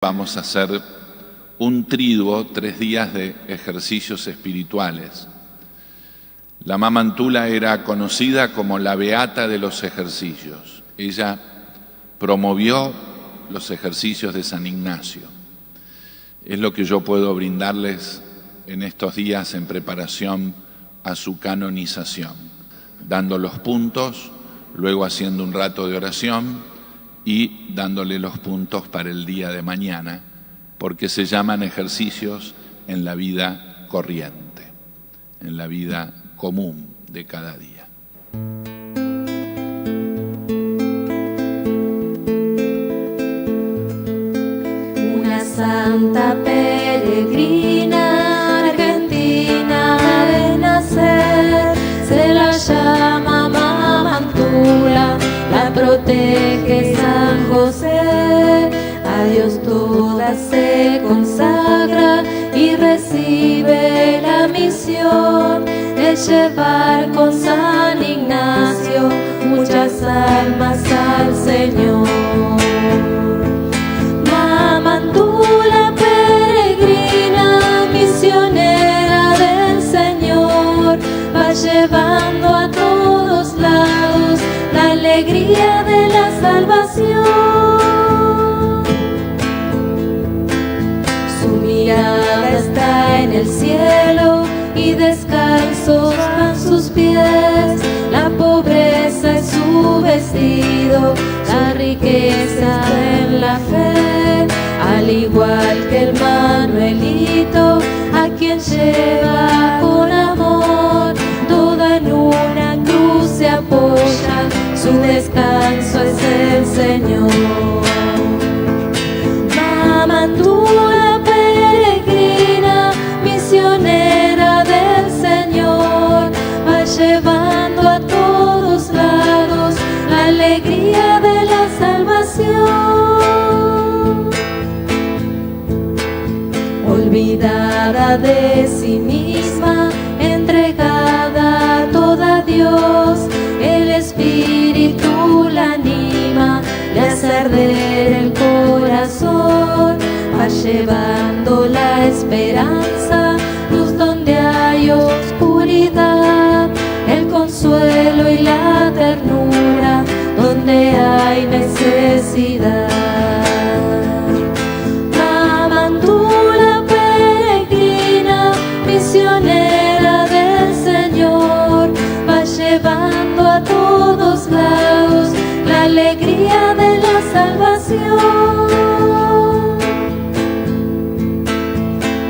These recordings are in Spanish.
Vamos a hacer un triduo, 3 días de ejercicios espirituales. La Mama Antula era conocida como la beata de los ejercicios. Ella promovió los ejercicios de San Ignacio. Es lo que yo puedo brindarles en estos días en preparación a su canonización, dando los puntos, luego haciendo un rato de oración y dándole los puntos para el día de mañana, porque se llaman ejercicios en la vida corriente, en la vida común de cada día. Una santa peregrina argentina de nacer, se la llama Mama Antula, la protege San José. A Dios toda se consagra y recibe la misión de llevar con San Ignacio muchas almas al Señor. Mama Antula peregrina, misionera del Señor, va llevando a todos lados la alegría de la salvación. Su mirada está en el cielo y descalzos van sus pies. La pobreza es su vestido, la riqueza en la fe. Al igual que el Manuelito, a quien lleva con amor, toda en una cruz se apoya, su descanso es el Señor. Mama Antula peregrina, misionera del Señor, va llevando a todos lados la alegría de la salvación. Olvidada de sí misma, entregada toda a Dios, el Espíritu la anima, le hace arder el corazón, va llevando la esperanza, luz donde hay oscuridad, el consuelo y la ternura donde hay necesidad. Mama Antula peregrina, misionera del Señor, va llevando a todos lados la alegría de la salvación.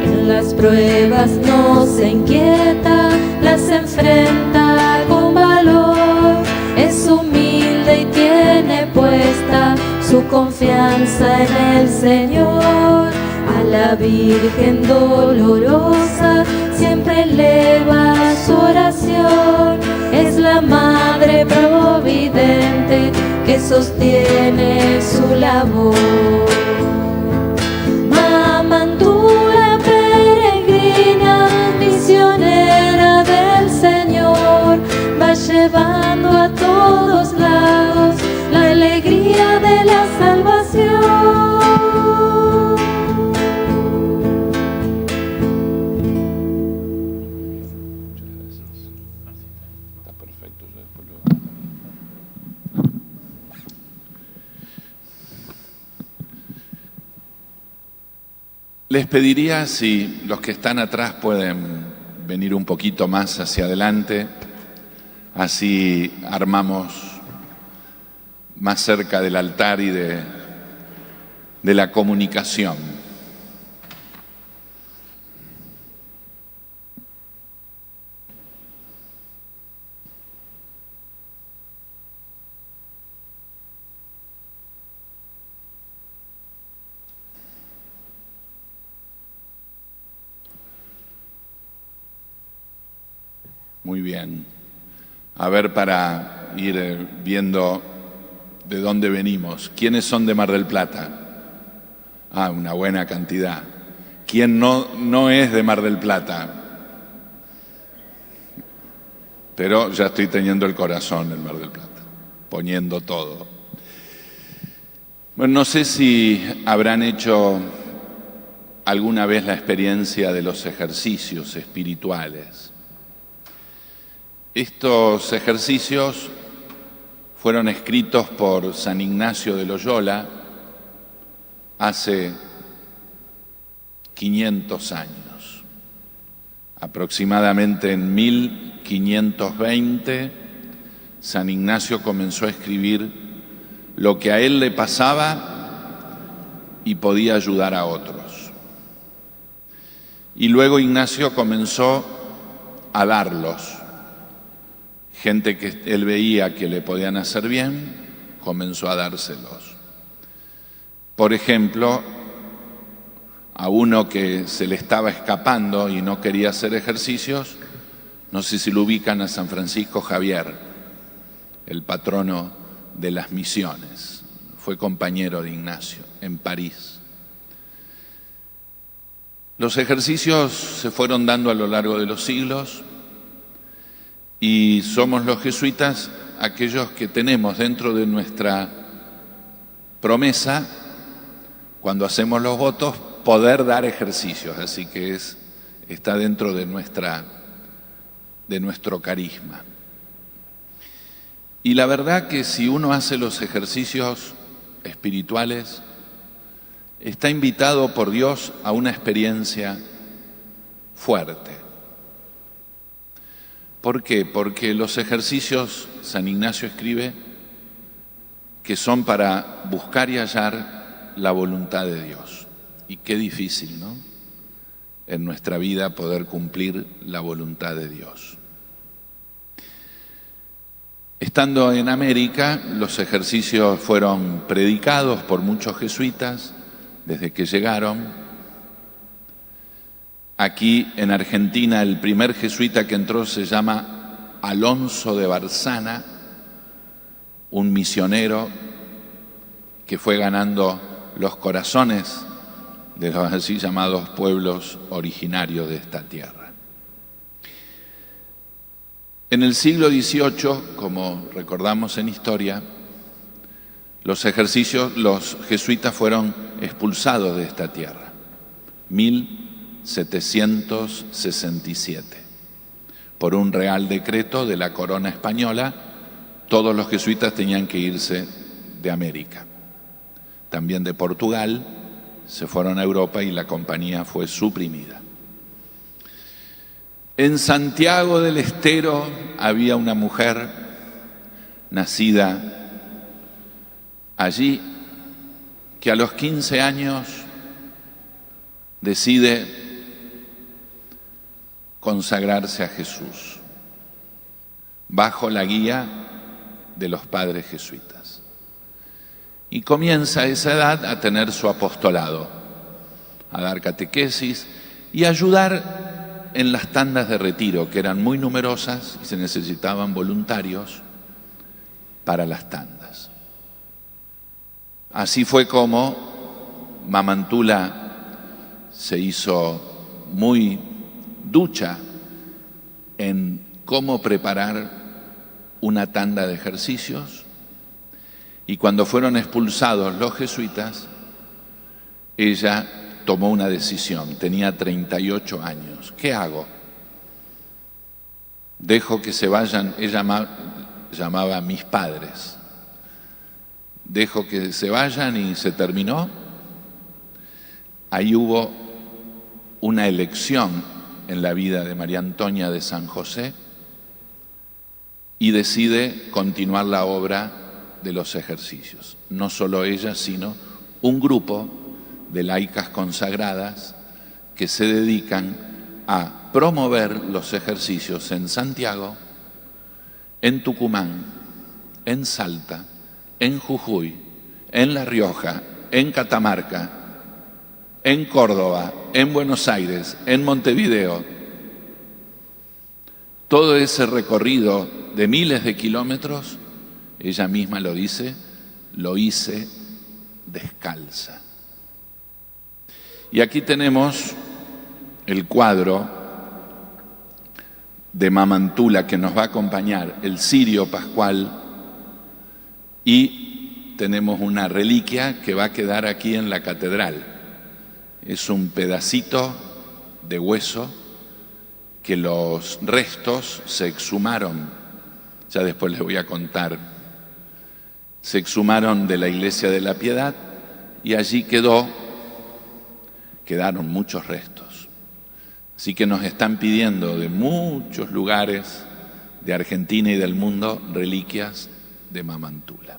En las pruebas no se inquieta, las enfrenta con valor, es humilde y tiene puesta su confianza en el Señor. A la Virgen dolorosa siempre eleva su oración, es la Madre providente que sostiene su labor. Mama Antula peregrina, misionera del Señor, va llevando a todos lados la alegría de la salvación. Les pediría si los que están atrás pueden venir un poquito más hacia adelante, así armamos más cerca del altar y de la comunicación. Muy bien. A ver, para ir viendo de dónde venimos. ¿Quiénes son de Mar del Plata? Ah, una buena cantidad. ¿Quién no es de Mar del Plata? Pero ya estoy teniendo el corazón en Mar del Plata, poniendo todo. Bueno, no sé si habrán hecho alguna vez la experiencia de los ejercicios espirituales. Estos ejercicios fueron escritos por San Ignacio de Loyola hace 500 años. Aproximadamente en 1520, San Ignacio comenzó a escribir lo que a él le pasaba y podía ayudar a otros. Y luego Ignacio comenzó a darlos. Gente que él veía que le podían hacer bien, comenzó a dárselos. Por ejemplo, a uno que se le estaba escapando y no quería hacer ejercicios, no sé si lo ubican, a San Francisco Javier, el patrono de las misiones. Fue compañero de Ignacio en París. Los ejercicios se fueron dando a lo largo de los siglos y somos los jesuitas aquellos que tenemos dentro de nuestra promesa, cuando hacemos los votos, poder dar ejercicios. Así que está dentro de nuestro carisma. Y la verdad que si uno hace los ejercicios espirituales, está invitado por Dios a una experiencia fuerte. ¿Por qué? Porque los ejercicios, San Ignacio escribe, que son para buscar y hallar la voluntad de Dios. Y qué difícil, ¿no? En nuestra vida poder cumplir la voluntad de Dios. Estando en América, los ejercicios fueron predicados por muchos jesuitas desde que llegaron. Aquí en Argentina el primer jesuita que entró se llama Alonso de Barzana, un misionero que fue ganando los corazones de los así llamados pueblos originarios de esta tierra. En el siglo XVIII, como recordamos en historia, los jesuitas fueron expulsados de esta tierra, 1767. Por un real decreto de la corona española, todos los jesuitas tenían que irse de América. También de Portugal, se fueron a Europa y la compañía fue suprimida. En Santiago del Estero había una mujer nacida allí que a los 15 años decide consagrarse a Jesús bajo la guía de los padres jesuitas. Y comienza a esa edad a tener su apostolado, a dar catequesis y a ayudar en las tandas de retiro, que eran muy numerosas y se necesitaban voluntarios para las tandas. Así fue como Mamantula se hizo muy ducha en cómo preparar una tanda de ejercicios, y cuando fueron expulsados los jesuitas, ella tomó una decisión. Tenía 38 años. ¿Qué hago? Dejo que se vayan, ella llamaba a mis padres. Dejo que se vayan y se terminó. Ahí hubo una elección en la vida de María Antonia de San José y decide continuar la obra de los ejercicios. No solo ella, sino un grupo de laicas consagradas que se dedican a promover los ejercicios en Santiago, en Tucumán, en Salta, en Jujuy, en La Rioja, en Catamarca, en Córdoba, en Buenos Aires, en Montevideo. Todo ese recorrido de miles de kilómetros, ella misma lo dice, lo hice descalza. Y aquí tenemos el cuadro de Mamantula que nos va a acompañar, el cirio pascual, y tenemos una reliquia que va a quedar aquí en la catedral. Es un pedacito de hueso que los restos se exhumaron, ya después les voy a contar, se exhumaron de la Iglesia de la Piedad y allí quedaron muchos restos. Así que nos están pidiendo de muchos lugares de Argentina y del mundo reliquias de Mamantula.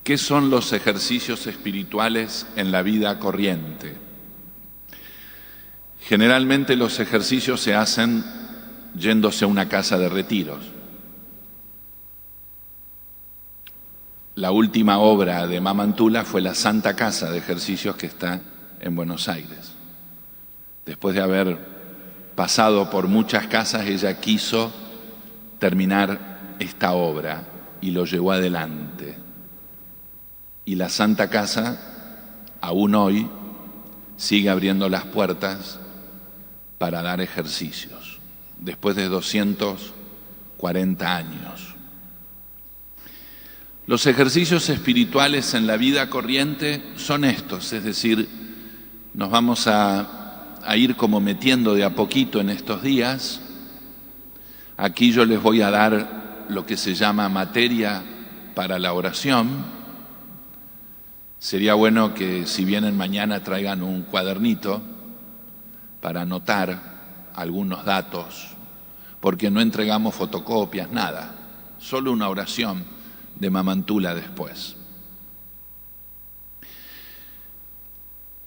¿Qué son los ejercicios espirituales en la vida corriente? Generalmente los ejercicios se hacen yéndose a una casa de retiros. La última obra de Mamantula fue la Santa Casa de Ejercicios que está en Buenos Aires. Después de haber pasado por muchas casas, ella quiso terminar esta obra y lo llevó adelante. Y la Santa Casa, aún hoy, sigue abriendo las puertas para dar ejercicios, después de 240 años. Los ejercicios espirituales en la vida corriente son estos, es decir, nos vamos a ir como metiendo de a poquito en estos días. Aquí yo les voy a dar lo que se llama materia para la oración. Sería bueno que si vienen mañana traigan un cuadernito para anotar algunos datos, porque no entregamos fotocopias, nada, solo una oración de Mamantula después.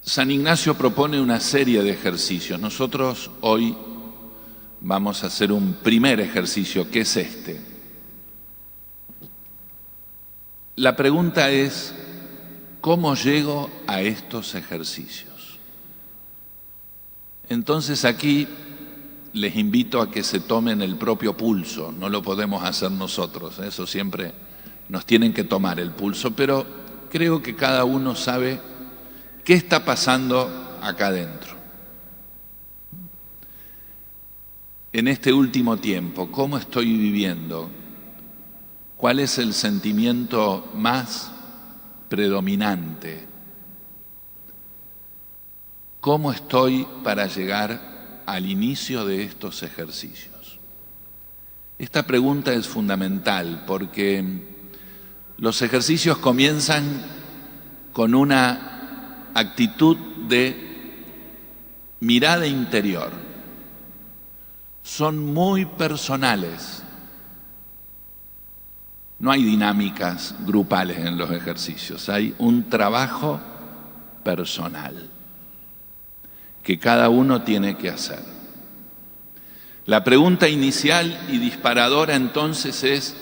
San Ignacio propone una serie de ejercicios. Nosotros hoy vamos a hacer un primer ejercicio, que es este. La pregunta es: ¿cómo llego a estos ejercicios? Entonces aquí les invito a que se tomen el propio pulso, no lo podemos hacer nosotros, eso siempre nos tienen que tomar el pulso, pero creo que cada uno sabe qué está pasando acá adentro. En este último tiempo, ¿cómo estoy viviendo? ¿Cuál es el sentimiento más predominante? ¿Cómo estoy para llegar al inicio de estos ejercicios? Esta pregunta es fundamental porque los ejercicios comienzan con una actitud de mirada interior. Son muy personales. No hay dinámicas grupales en los ejercicios, hay un trabajo personal que cada uno tiene que hacer. La pregunta inicial y disparadora entonces es: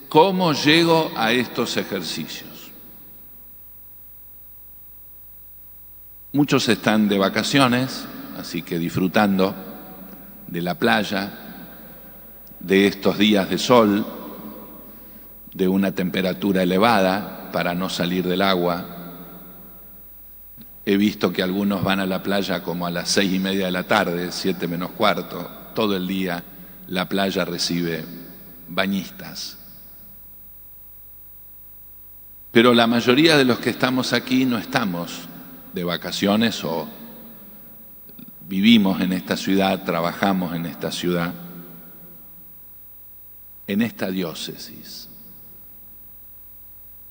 ¿cómo llego a estos ejercicios? Muchos están de vacaciones, así que disfrutando de la playa, de estos días de sol, de una temperatura elevada para no salir del agua. He visto que algunos van a la playa como a las 6:30 de la tarde, 7 menos cuarto, todo el día la playa recibe bañistas. Pero la mayoría de los que estamos aquí no estamos de vacaciones o vivimos en esta ciudad, trabajamos en esta ciudad, en esta diócesis,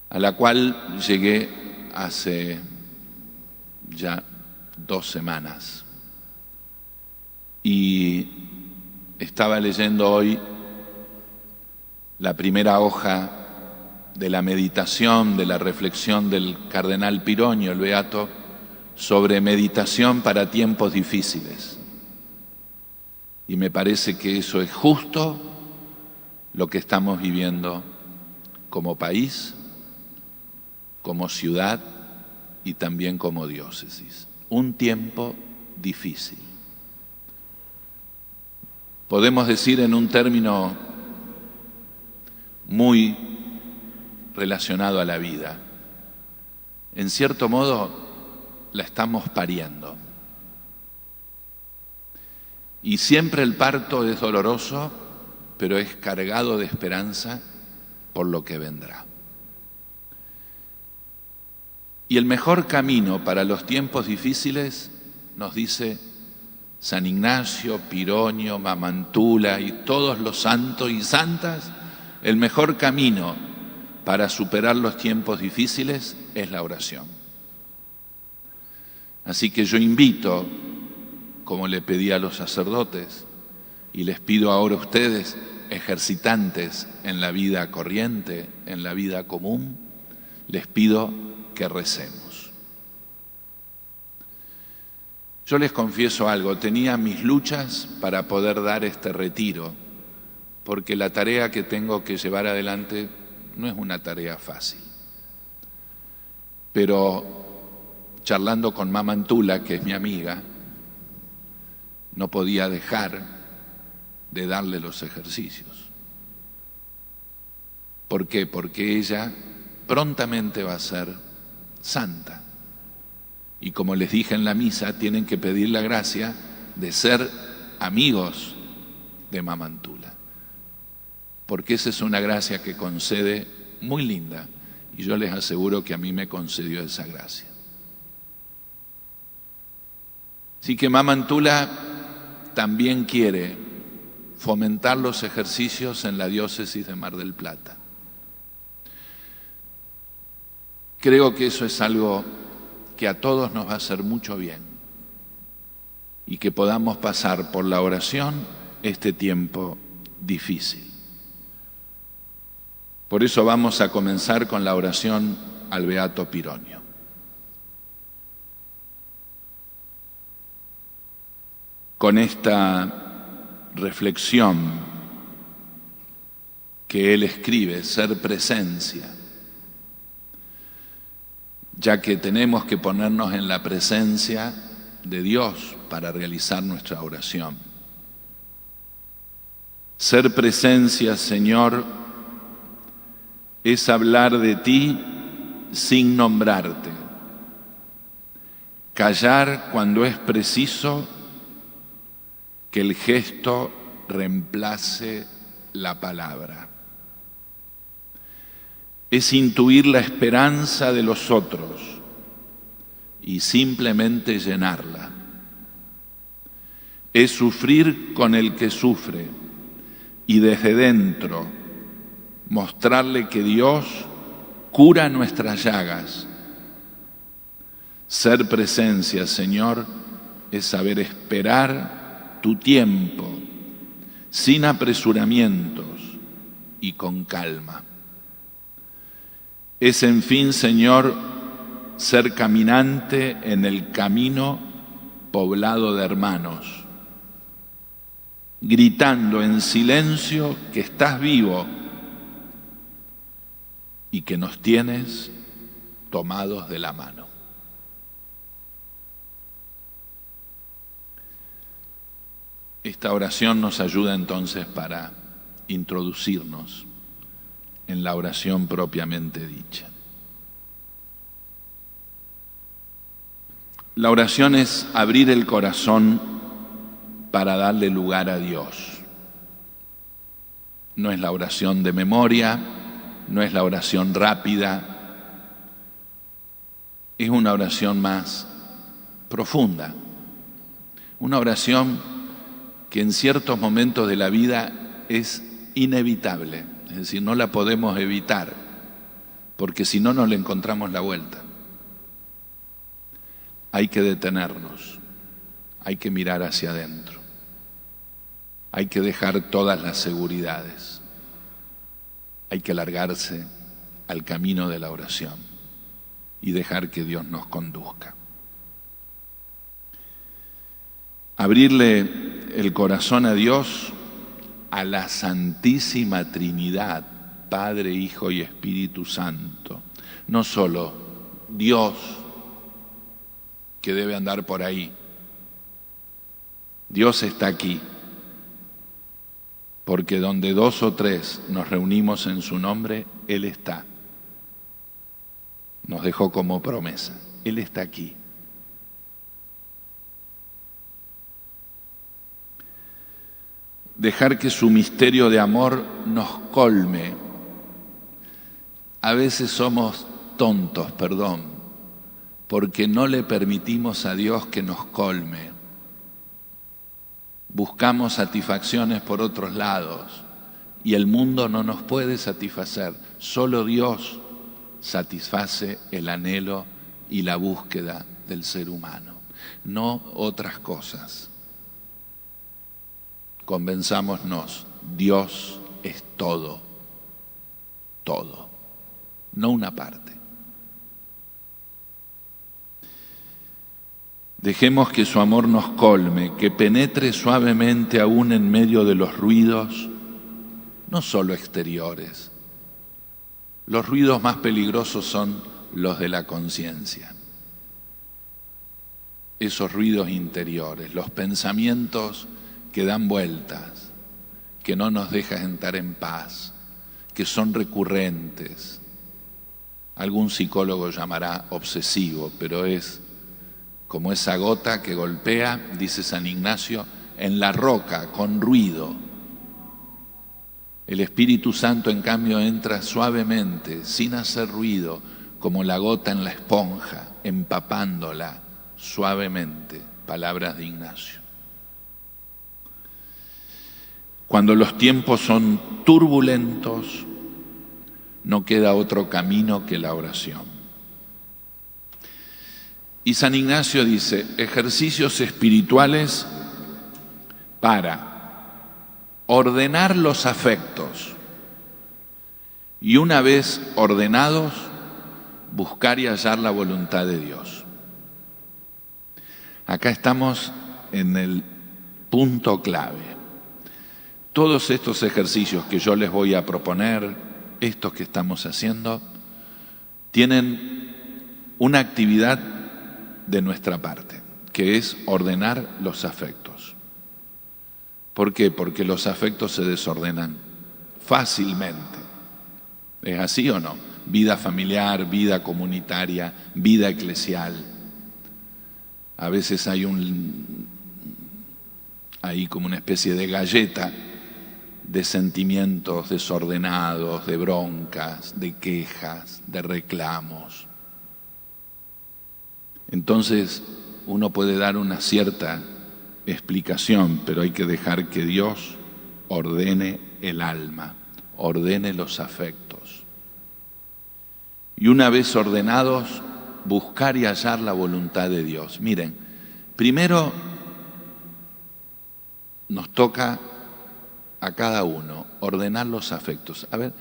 a la cual llegué hace ya 2 semanas. Y estaba leyendo hoy la primera hoja de la meditación, de la reflexión del cardenal Pironio, el beato, sobre meditación para tiempos difíciles. Y me parece que eso es justo lo que estamos viviendo como país, como ciudad y también como diócesis. Un tiempo difícil. Podemos decir en un término muy relacionado a la vida, en cierto modo la estamos pariendo. Y siempre el parto es doloroso, pero es cargado de esperanza por lo que vendrá. Y el mejor camino para los tiempos difíciles, nos dice San Ignacio, Pironio, Mamantula y todos los santos y santas, el mejor camino para superar los tiempos difíciles es la oración. Así que yo invito, como le pedí a los sacerdotes, y les pido ahora a ustedes, ejercitantes en la vida corriente, en la vida común, les pido que recemos. Yo les confieso algo, tenía mis luchas para poder dar este retiro, porque la tarea que tengo que llevar adelante no es una tarea fácil. Pero charlando con Mamantula, que es mi amiga, no podía dejar de darle los ejercicios. ¿Por qué? Porque ella prontamente va a ser santa. Y como les dije en la misa, tienen que pedir la gracia de ser amigos de Mamantula. Porque esa es una gracia que concede muy linda. Y yo les aseguro que a mí me concedió esa gracia. Así que Mamantula también quiere fomentar los ejercicios en la diócesis de Mar del Plata. Creo que eso es algo que a todos nos va a hacer mucho bien y que podamos pasar por la oración este tiempo difícil. Por eso vamos a comenzar con la oración al Beato Pironio. Con esta reflexión que él escribe, ser presencia, ya que tenemos que ponernos en la presencia de Dios para realizar nuestra oración. Ser presencia, Señor, es hablar de ti sin nombrarte, callar cuando es preciso que el gesto reemplace la palabra. Es intuir la esperanza de los otros y simplemente llenarla. Es sufrir con el que sufre y desde dentro mostrarle que Dios cura nuestras llagas. Ser presencia, Señor, es saber esperar tu tiempo, sin apresuramientos y con calma. Es, en fin, Señor, ser caminante en el camino poblado de hermanos, gritando en silencio que estás vivo y que nos tienes tomados de la mano. Esta oración nos ayuda entonces para introducirnos en la oración propiamente dicha. La oración es abrir el corazón para darle lugar a Dios. No es la oración de memoria, no es la oración rápida, es una oración más profunda, una oración que en ciertos momentos de la vida es inevitable, es decir, no la podemos evitar, porque si no, no le encontramos la vuelta. Hay que detenernos, hay que mirar hacia adentro, hay que dejar todas las seguridades, hay que largarse al camino de la oración y dejar que Dios nos conduzca. Abrirle el corazón a Dios, a la Santísima Trinidad, Padre, Hijo y Espíritu Santo. No solo Dios, que debe andar por ahí. Dios está aquí, porque donde 2 o 3 nos reunimos en su nombre, Él está. Nos dejó como promesa. Él está aquí. Dejar que su misterio de amor nos colme. A veces somos tontos, perdón, porque no le permitimos a Dios que nos colme. Buscamos satisfacciones por otros lados y el mundo no nos puede satisfacer. Solo Dios satisface el anhelo y la búsqueda del ser humano, no otras cosas. Convenzámonos, Dios es todo, todo, no una parte. Dejemos que su amor nos colme, que penetre suavemente aún en medio de los ruidos, no solo exteriores. Los ruidos más peligrosos son los de la conciencia. Esos ruidos interiores, los pensamientos que dan vueltas, que no nos dejan entrar en paz, que son recurrentes. Algún psicólogo llamará obsesivo, pero es como esa gota que golpea, dice San Ignacio, en la roca con ruido. El Espíritu Santo, en cambio, entra suavemente, sin hacer ruido, como la gota en la esponja, empapándola suavemente. Palabras de Ignacio. Cuando los tiempos son turbulentos, no queda otro camino que la oración. Y San Ignacio dice, ejercicios espirituales para ordenar los afectos y una vez ordenados, buscar y hallar la voluntad de Dios. Acá estamos en el punto clave. Todos estos ejercicios que yo les voy a proponer, estos que estamos haciendo, tienen una actividad de nuestra parte, que es ordenar los afectos. ¿Por qué? Porque los afectos se desordenan fácilmente. ¿Es así o no? Vida familiar, vida comunitaria, vida eclesial. A veces hay como una especie de galleta de sentimientos desordenados, de broncas, de quejas, de reclamos. Entonces uno puede dar una cierta explicación, pero hay que dejar que Dios ordene el alma, ordene los afectos. Y una vez ordenados, buscar y hallar la voluntad de Dios. Miren, primero nos toca a cada uno ordenar los afectos. A ver,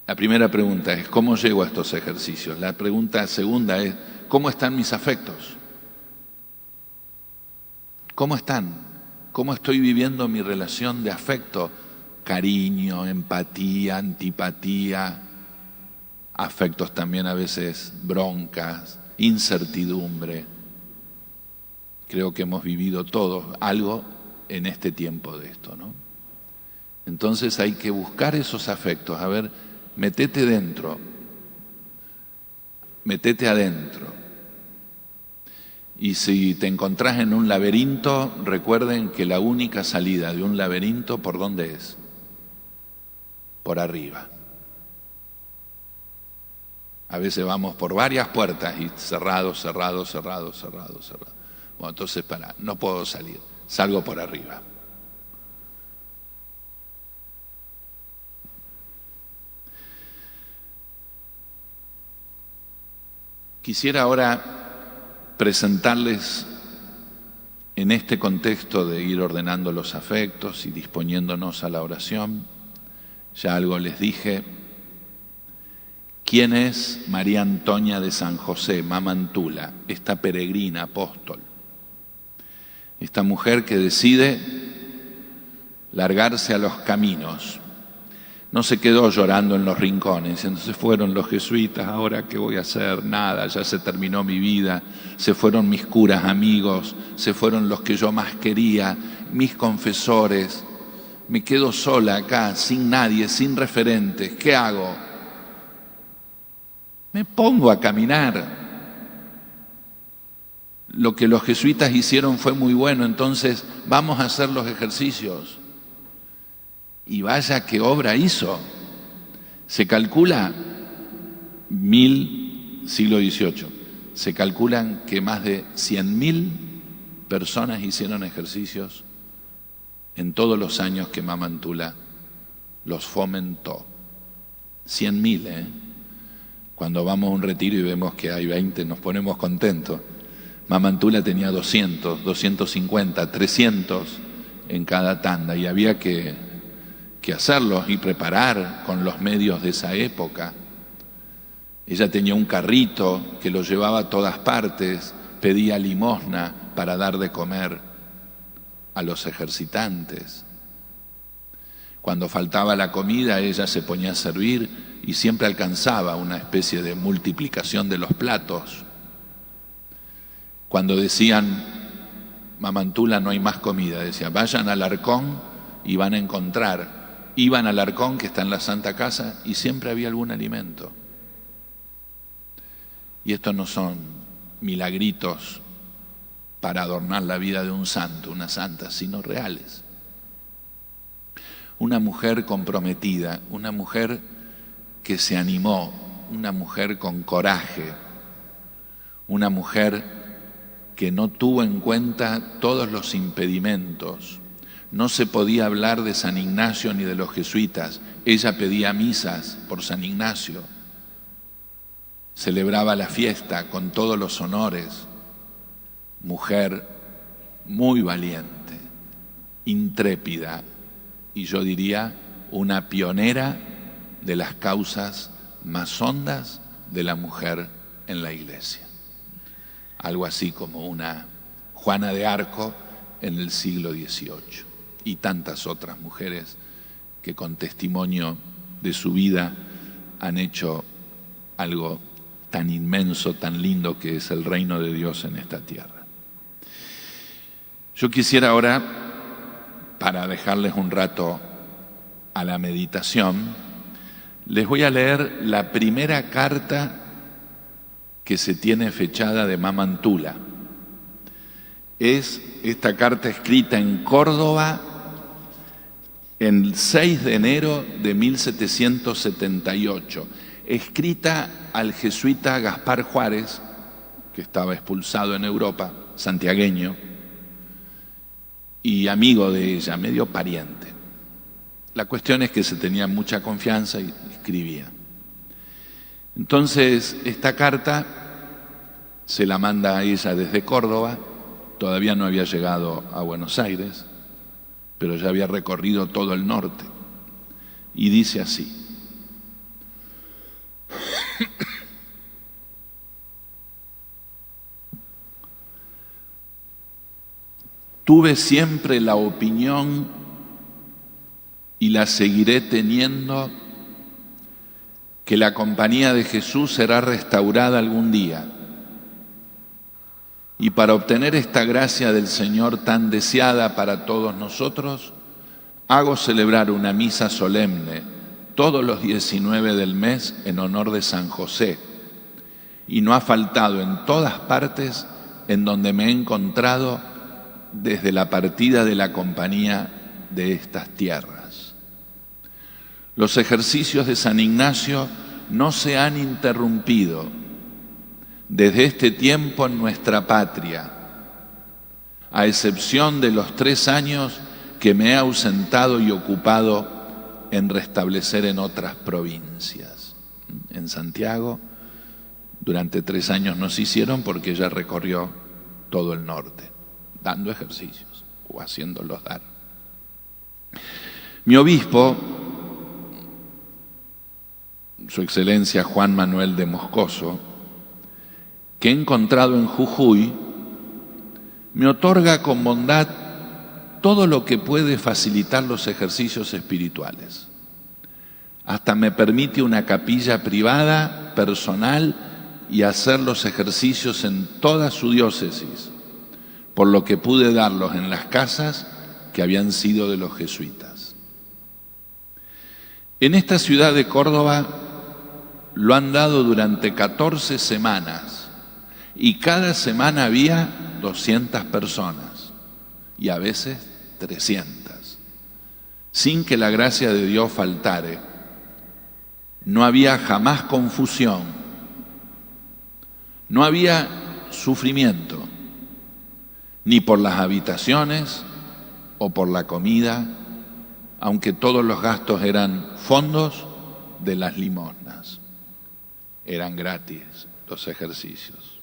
la primera pregunta es, ¿cómo llego a estos ejercicios? La pregunta segunda es, ¿cómo están mis afectos? ¿Cómo están? ¿Cómo estoy viviendo mi relación de afecto? Cariño, empatía, antipatía, afectos también a veces broncas, incertidumbre. Creo que hemos vivido todos algo en este tiempo de esto, ¿no? Entonces hay que buscar esos afectos. A ver, métete dentro, métete adentro. Y si te encontrás en un laberinto, recuerden que la única salida de un laberinto, ¿por dónde es? Por arriba. A veces vamos por varias puertas y cerrado. Bueno, entonces no puedo salir, salgo por arriba. Quisiera ahora presentarles en este contexto de ir ordenando los afectos y disponiéndonos a la oración. Ya algo les dije. ¿Quién es María Antonia de San José, Mamantula, esta peregrina apóstol? Esta mujer que decide largarse a los caminos. No se quedó llorando en los rincones, diciendo, se fueron los jesuitas, ahora qué voy a hacer, nada, ya se terminó mi vida, se fueron mis curas amigos, se fueron los que yo más quería, mis confesores, me quedo sola acá, sin nadie, sin referentes, ¿qué hago? Me pongo a caminar. Lo que los jesuitas hicieron fue muy bueno, entonces vamos a hacer los ejercicios. Y vaya qué obra hizo. Se calcula, siglo XVIII, se calculan que más de 100.000 personas hicieron ejercicios en todos los años que Mamantula los fomentó. 100.000, Cuando vamos a un retiro y vemos que hay 20, nos ponemos contentos. Mamantula tenía 200, 250, 300 en cada tanda y había que hacerlos y preparar con los medios de esa época. Ella tenía un carrito que lo llevaba a todas partes, pedía limosna para dar de comer a los ejercitantes. Cuando faltaba la comida, ella se ponía a servir y siempre alcanzaba una especie de multiplicación de los platos. Cuando decían, Mamantula, no hay más comida, decía, vayan al Arcón y van a encontrar. Iban al Arcón, que está en la Santa Casa, y siempre había algún alimento. Y estos no son milagritos para adornar la vida de un santo, una santa, sino reales. Una mujer comprometida, una mujer que se animó, una mujer con coraje, una mujer que no tuvo en cuenta todos los impedimentos. No se podía hablar de San Ignacio ni de los jesuitas. Ella pedía misas por San Ignacio. Celebraba la fiesta con todos los honores. Mujer muy valiente, intrépida y yo diría una pionera de las causas más hondas de la mujer en la Iglesia. Algo así como una Juana de Arco en el siglo XVIII. Y tantas otras mujeres que con testimonio de su vida han hecho algo tan inmenso, tan lindo que es el reino de Dios en esta tierra. Yo quisiera ahora, para dejarles un rato a la meditación, les voy a leer la primera carta que se tiene fechada de Mamantula. Es esta carta escrita en Córdoba el 6 de enero de 1778, escrita al jesuita Gaspar Juárez, que estaba expulsado en Europa, santiagueño, y amigo de ella, medio pariente. La cuestión es que se tenía mucha confianza y escribía. Entonces, esta carta se la manda a ella desde Córdoba, todavía no había llegado a Buenos Aires, pero ya había recorrido todo el norte. Y dice así: tuve siempre la opinión y la seguiré teniendo que la compañía de Jesús será restaurada algún día. Y para obtener esta gracia del Señor tan deseada para todos nosotros, hago celebrar una misa solemne todos los 19 del mes en honor de San José. Y no ha faltado en todas partes en donde me he encontrado desde la partida de la compañía de estas tierras. Los ejercicios de San Ignacio no se han interrumpido desde este tiempo en nuestra patria, a excepción de los 3 años que me he ausentado y ocupado en restablecer en otras provincias. En Santiago, durante 3 años no se hicieron porque ella recorrió todo el norte, dando ejercicios o haciéndolos dar. Mi obispo, Su Excelencia Juan Manuel de Moscoso, que he encontrado en Jujuy, me otorga con bondad todo lo que puede facilitar los ejercicios espirituales. Hasta me permite una capilla privada, personal, y hacer los ejercicios en toda su diócesis, por lo que pude darlos en las casas que habían sido de los jesuitas. En esta ciudad de Córdoba lo han dado durante 14 semanas y cada semana había 200 personas y a veces 300, sin que la gracia de Dios faltare. No había jamás confusión, no había sufrimiento, ni por las habitaciones o por la comida, aunque todos los gastos eran fondos de las limosnas. Eran gratis los ejercicios.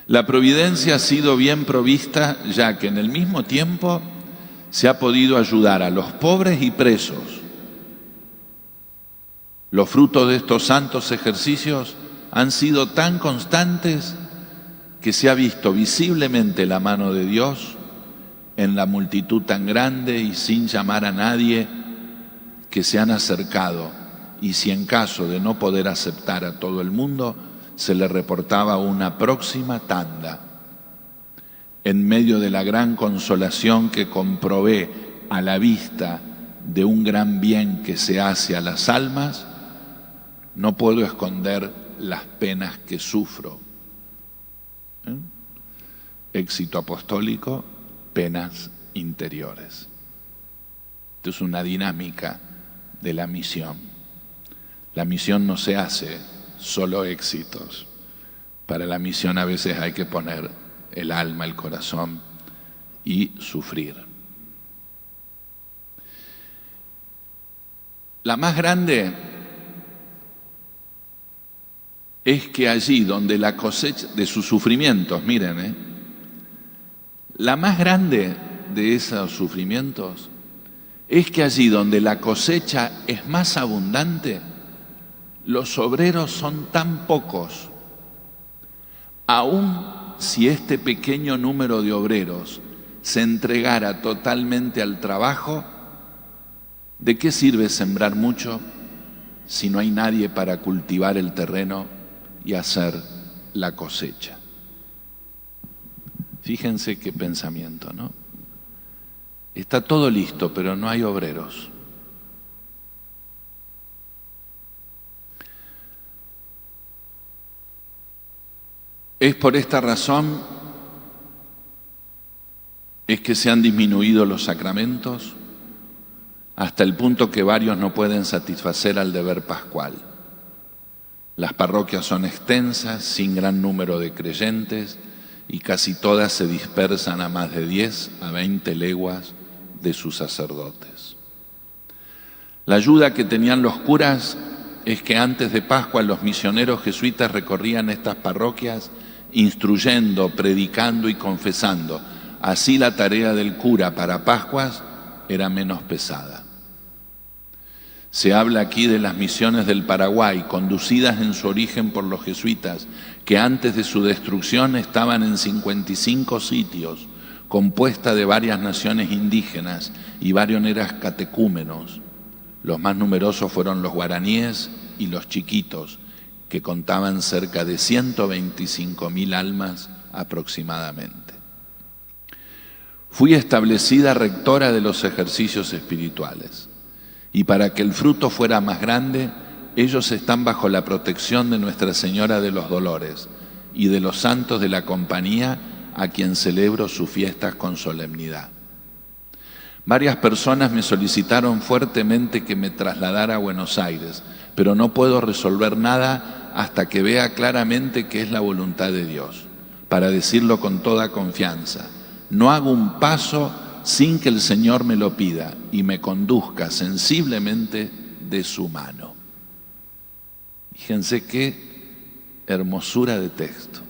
La providencia ha sido bien provista, ya que en el mismo tiempo se ha podido ayudar a los pobres y presos. Los frutos de estos santos ejercicios han sido tan constantes que se ha visto visiblemente la mano de Dios en la multitud tan grande y sin llamar a nadie que se han acercado, y si en caso de no poder aceptar a todo el mundo, se le reportaba una próxima tanda. En medio de la gran consolación que comprobé a la vista de un gran bien que se hace a las almas, no puedo esconder las penas que sufro. Éxito apostólico, penas interiores. Esto es una dinámica de la misión. La misión no se hace solo éxitos. Para la misión a veces hay que poner el alma, el corazón y sufrir. La más grande es que allí donde la cosecha de sus sufrimientos, miren, la más grande de esos sufrimientos es que allí donde la cosecha es más abundante, los obreros son tan pocos. Aún si este pequeño número de obreros se entregara totalmente al trabajo, ¿de qué sirve sembrar mucho si no hay nadie para cultivar el terreno y hacer la cosecha? Fíjense qué pensamiento, ¿no? Está todo listo, pero no hay obreros. Es por esta razón es que se han disminuido los sacramentos hasta el punto que varios no pueden satisfacer al deber pascual. Las parroquias son extensas, sin gran número de creyentes, y casi todas se dispersan a más de 10 a 20 leguas de sus sacerdotes. La ayuda que tenían los curas es que antes de Pascua los misioneros jesuitas recorrían estas parroquias instruyendo, predicando y confesando. Así la tarea del cura para Pascuas era menos pesada. Se habla aquí de las misiones del Paraguay, conducidas en su origen por los jesuitas, que antes de su destrucción estaban en 55 sitios, compuesta de varias naciones indígenas y varios catecúmenos. Los más numerosos fueron los guaraníes y los chiquitos, que contaban cerca de 125.000 almas aproximadamente. Fui establecida rectora de los ejercicios espirituales, y para que el fruto fuera más grande, ellos están bajo la protección de Nuestra Señora de los Dolores y de los santos de la compañía, a quien celebro sus fiestas con solemnidad. Varias personas me solicitaron fuertemente que me trasladara a Buenos Aires, pero no puedo resolver nada hasta que vea claramente que es la voluntad de Dios. Para decirlo con toda confianza, no hago un paso sin que el Señor me lo pida y me conduzca sensiblemente de su mano. Fíjense qué hermosura de texto.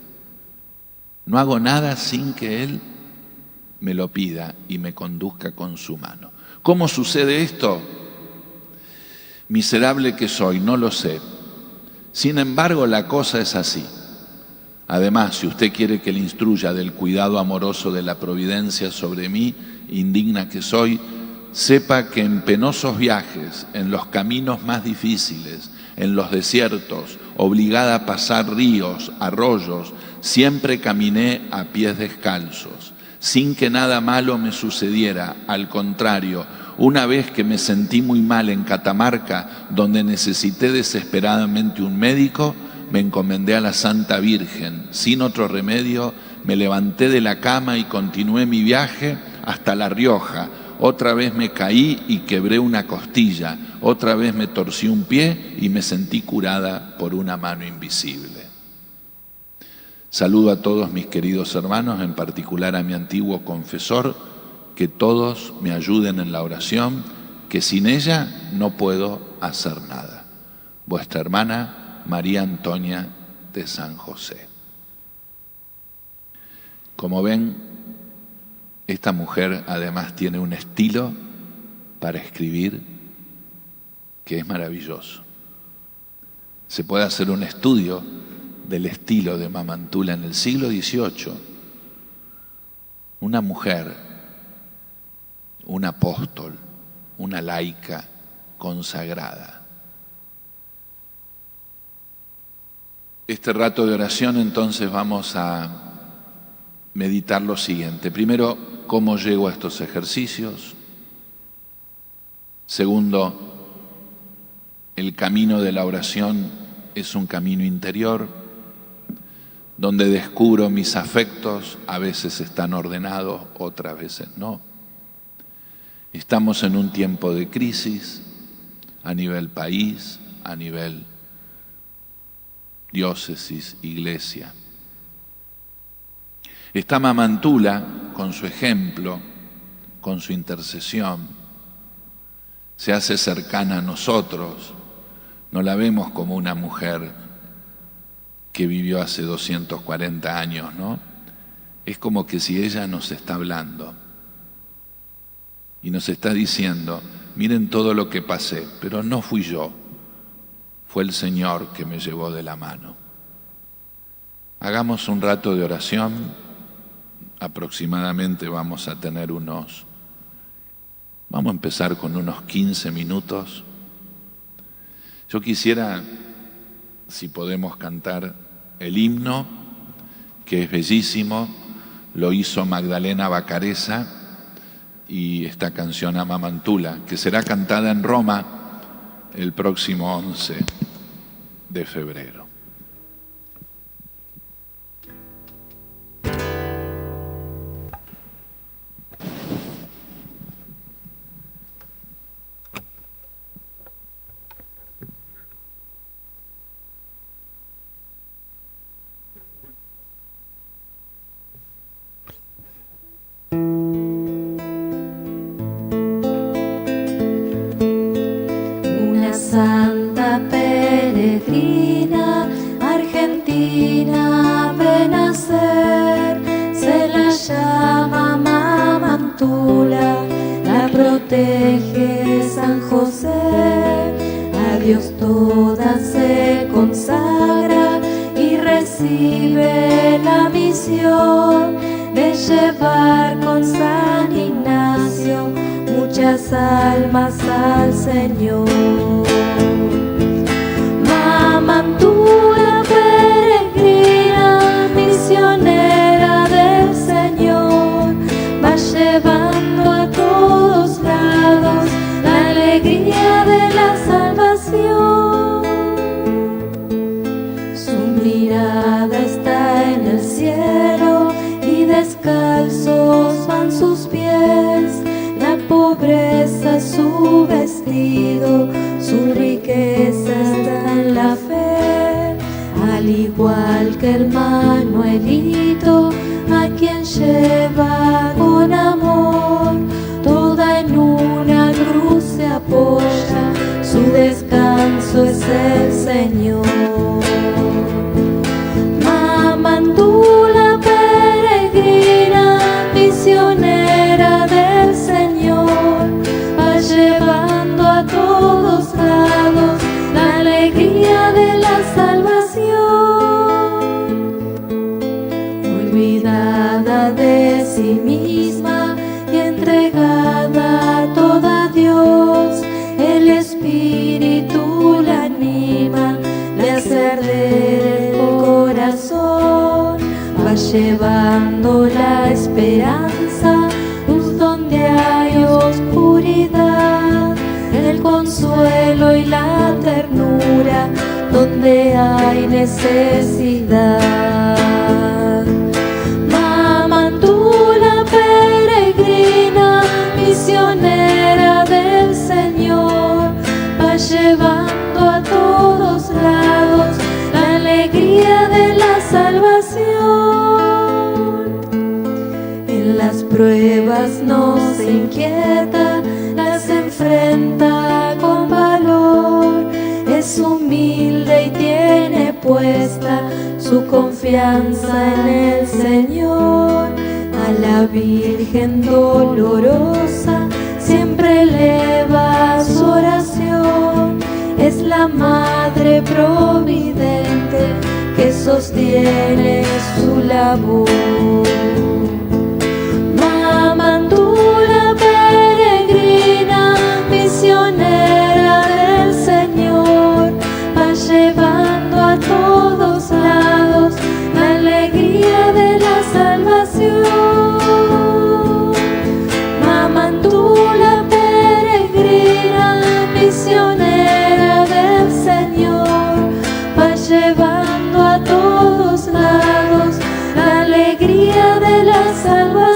No hago nada sin que Él me lo pida y me conduzca con su mano. ¿Cómo sucede esto? Miserable que soy, no lo sé. Sin embargo, la cosa es así. Además, si usted quiere que le instruya del cuidado amoroso de la providencia sobre mí, indigna que soy, sepa que en penosos viajes, en los caminos más difíciles, en los desiertos, obligada a pasar ríos, arroyos, siempre caminé a pies descalzos, sin que nada malo me sucediera. Al contrario, una vez que me sentí muy mal en Catamarca, donde necesité desesperadamente un médico, me encomendé a la Santa Virgen. Sin otro remedio, me levanté de la cama y continué mi viaje hasta La Rioja. Otra vez me caí y quebré una costilla, otra vez me torcí un pie y me sentí curada por una mano invisible. Saludo a todos mis queridos hermanos, en particular a mi antiguo confesor, que todos me ayuden en la oración, que sin ella no puedo hacer nada. Vuestra hermana María Antonia de San José. Como ven, esta mujer además tiene un estilo para escribir que es maravilloso. Se puede hacer un estudio del estilo de Mamantula en el siglo XVIII. Una mujer, un apóstol, una laica consagrada. Este rato de oración entonces vamos a meditar lo siguiente. Primero, ¿cómo llego a estos ejercicios? Segundo, el camino de la oración es un camino interior, donde descubro mis afectos, a veces están ordenados, otras veces no. Estamos en un tiempo de crisis a nivel país, a nivel diócesis, iglesia. Está Mamantula con su ejemplo, con su intercesión, se hace cercana a nosotros, no la vemos como una mujer que vivió hace 240 años, ¿no? Es como que si ella nos está hablando y nos está diciendo, miren todo lo que pasé, pero no fui yo, fue el Señor que me llevó de la mano. Hagamos un rato de oración, aproximadamente vamos a empezar con unos 15 minutos. Yo quisiera, si podemos cantar el himno, que es bellísimo, lo hizo Magdalena Bacareza, y esta canción a Mamantula, que será cantada en Roma el próximo 11 de febrero. Santa peregrina argentina ven a ser, se la llama Mamantula, la protege San José, a Dios toda se consagra y recibe la misión de llevar con San Ignacio muchas almas al Señor. Mamantula peregrina, misionera del Señor, va llevando a todos lados la alegría de la salvación. Su mirada está en el cielo y descalzos van sus pies. La pobreza es su vestido, su riqueza está en la fe, al igual que el Manuelito, a quien lleva con amor, toda en una cruz se apoya, su descanso es el Señor. Mamantula peregrina, misionera del Señor, va llevando a todos lados la alegría de la salvación. Olvidada de sí misma y entregada a toda va llevando la esperanza, luz donde hay oscuridad, el consuelo y la ternura donde hay necesidad. Mamantula peregrina, misionera del Señor, va llevando a todos lados la alegría de la salvación. En las pruebas no se inquieta, las enfrenta con valor, es humilde y tiene puesta su confianza en el Señor. A la Virgen dolorosa siempre eleva su oración, es la Madre providente que sostiene su labor. Mamantula peregrina, misionera del Señor, va llevando a todos lados la alegría de la salvación. Mamantula peregrina, misionera del Señor, va llevando a todos lados la alegría de la salvación.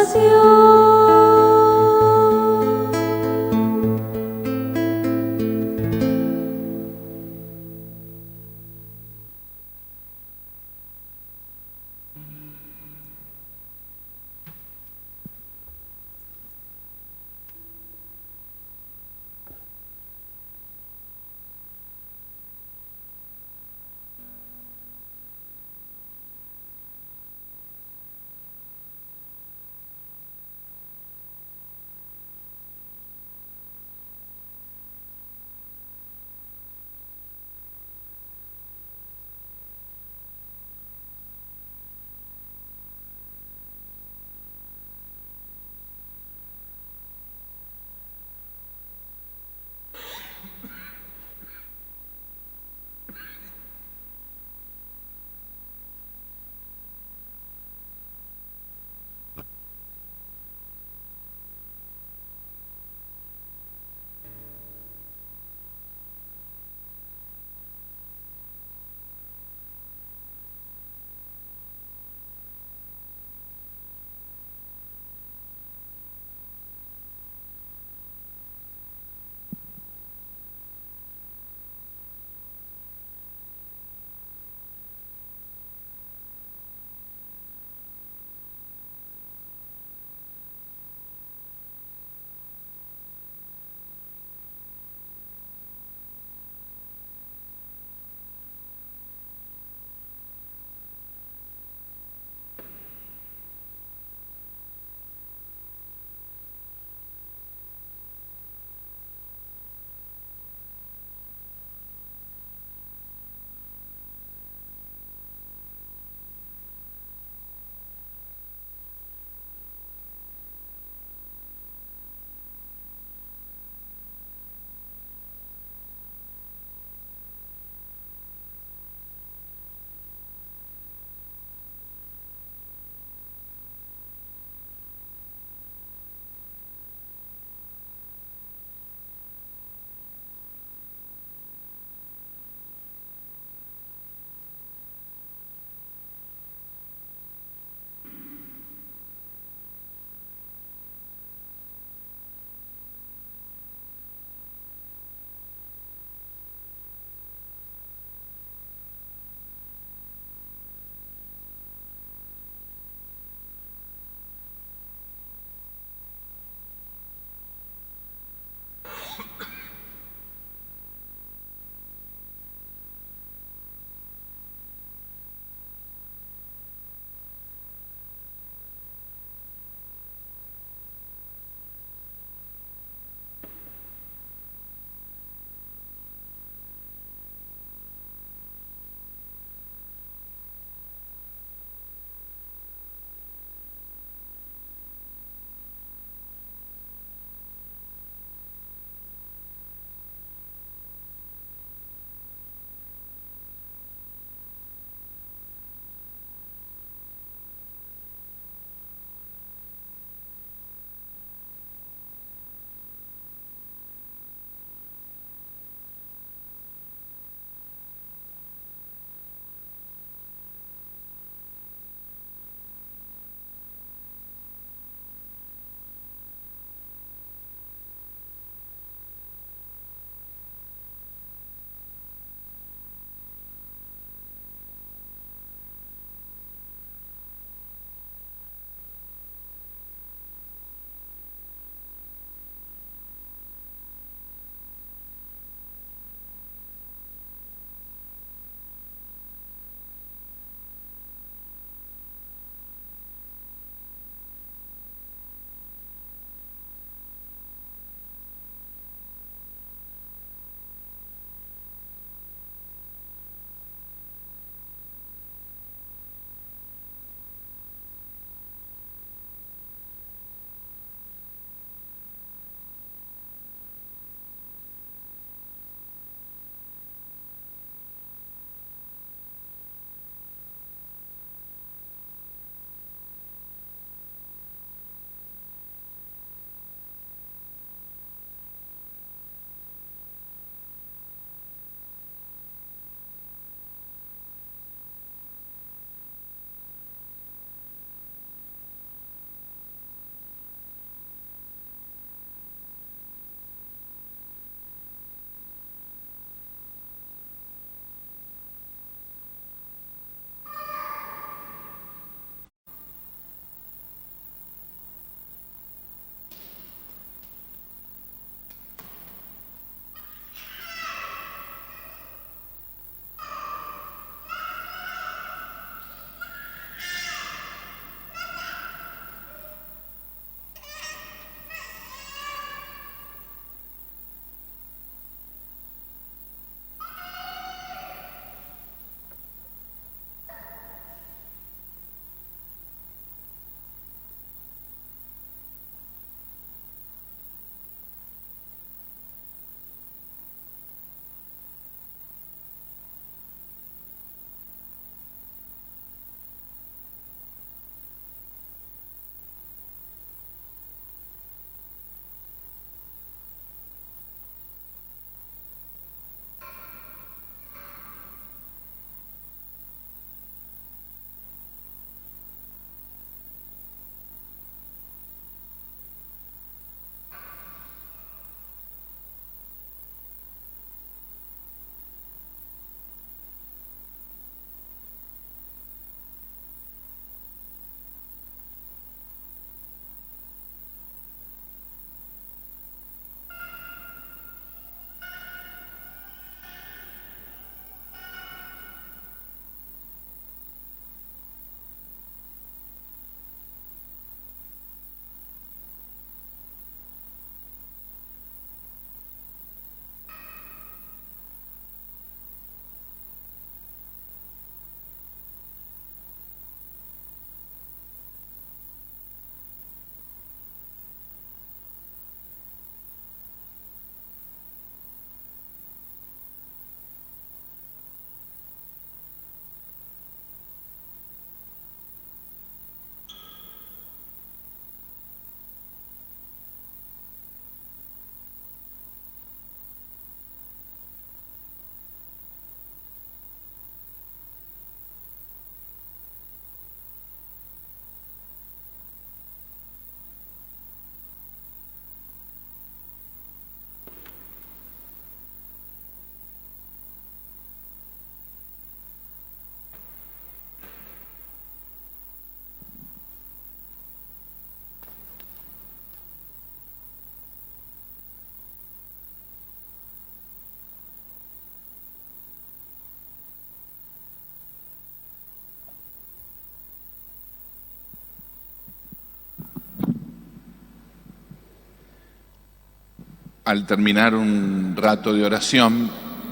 al terminar un rato de oración,